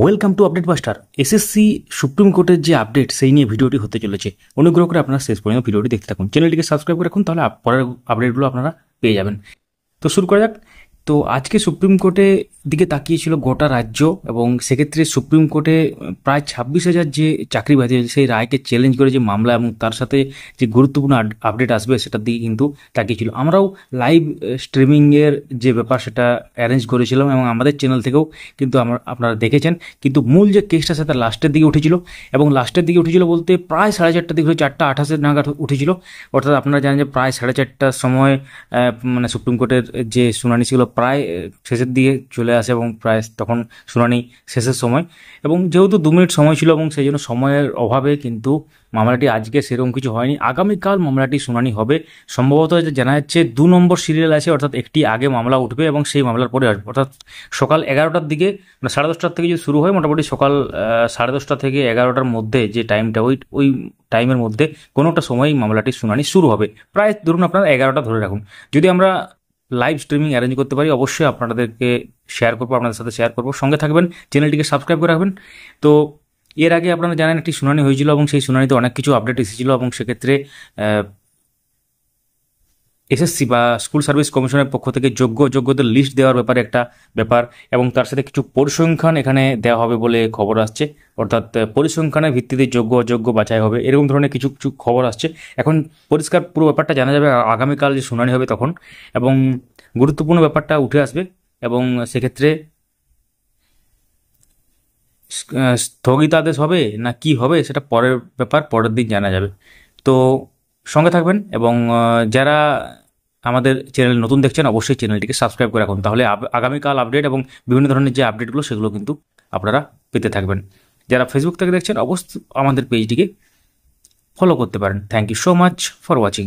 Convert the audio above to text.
Welcome to update master. SSC supreme কোর্টের যে update সেই নিয়ে ভিডিওটি হতে চলেছে। অনুগ্রহ করে আপনারা শেষ পর্যন্ত ভিডিওটি দেখতে থাকুন, চ্যানেলটিকে সাবস্ক্রাইব করে রাখুন, তাহলে পরের আপডেটগুলো আপনারা পেয়ে যাবেন। তো শুরু করা যাক। তো আজকে সুপ্রিম কোর্টে দিকে তাকিয়েছিল গোটা রাজ্য, এবং সেক্ষেত্রে সুপ্রিম কোর্টে প্রায় 26,000 যে চাকরি বাতিল সেই রায়কে চ্যালেঞ্জ করে যে মামলা এবং তার সাথে যে গুরুত্বপূর্ণ আপডেট আসবে সেটার দিকে কিন্তু তাকিয়েছিল। আমরাও লাইভ স্ট্রিমিংয়ের যে ব্যাপার সেটা অ্যারেঞ্জ করেছিলাম এবং আমাদের চ্যানেল থেকেও কিন্তু আপনারা দেখেছেন। কিন্তু মূল যে কেসটা সেটা লাস্টের দিকে উঠেছিল, এবং লাস্টের দিকে উঠেছিল বলতে প্রায় 4:30টার দিকে 4:28 নাগাদ উঠেছিল। অর্থাৎ আপনারা জানেন যে প্রায় 4:30টার সময় মানে সুপ্রিম কোর্টের যে শুনানি ছিল প্রায় শেষের দিকে চলে আসে, এবং প্রায় তখন শুনানি শেষের সময়, এবং যেহেতু 2 মিনিট সময় ছিল এবং সেই জন্য সময়ের অভাবে কিন্তু মামলাটি আজকে সেরকম কিছু হয়নি। আগামীকাল মামলাটি শুনানি হবে। সম্ভবত জানা যাচ্ছে 2 নম্বর সিরিয়াল আছে, অর্থাৎ একটি আগে মামলা উঠবে এবং সেই মামলার পরে আসবে, অর্থাৎ সকাল 11টার দিকে, মানে 10:30টার থেকে যদি শুরু হয় মোটামুটি সকাল 10:30টা থেকে 11টার মধ্যে যে টাইমটা, ওই টাইমের মধ্যে কোনো একটা সময় মামলাটির শুনানি শুরু হবে। প্রায় ধরুন আপনারা 11টা ধরে রাখুন। যদি আমরা লাইভ স্ট্রিমিং অ্যারেঞ্জ করতে পারি অবশ্যই আপনাদেরকে শেয়ার করবো, আপনাদের সাথে শেয়ার করবো। সঙ্গে থাকবেন, চ্যানেলটিকে সাবস্ক্রাইব করে রাখবেন। তো এর আগে আপনারা জানেন একটি শুনানি হয়েছিল এবং সেই শুনানিতে অনেক কিছু আপডেট এসেছিল, এবং সেক্ষেত্রে এসএসসি বা স্কুল সার্ভিস কমিশনের পক্ষ থেকে যোগ্যদের লিস্ট দেওয়ার ব্যাপারে একটা ব্যাপার, এবং তার সাথে কিছু পরিসংখ্যান এখানে দেওয়া হবে বলে খবর আসছে। অর্থাৎ পরিসংখ্যানের ভিত্তিতে যোগ্য অযোগ্য বাছাই হবে, এরকম ধরনের কিছু কিছু খবর আসছে। এখন পরিষ্কার পুরো ব্যাপারটা জানা যাবে আগামীকাল যে শুনানি হবে তখন, এবং গুরুত্বপূর্ণ ব্যাপারটা উঠে আসবে, এবং সেক্ষেত্রে স্থগিতাদেশ হবে না কি হবে সেটা পরের ব্যাপার, পরের দিন জানা যাবে। তো সঙ্গে থাকবেন, এবং যারা আমাদের চ্যানেল নতুন দেখছেন অবশ্যই চ্যানেলটিকে সাবস্ক্রাইব করে রাখুন, তাহলে আগামীকাল আপডেট এবং বিভিন্ন ধরনের যে আপডেটগুলো সেগুলো কিন্তু আপনারা পেতে থাকবেন। যারা ফেসবুক থেকে দেখছেন অবশ্যই আমাদের পেজটিকে ফলো করতে পারেন। Thank you so much for watching.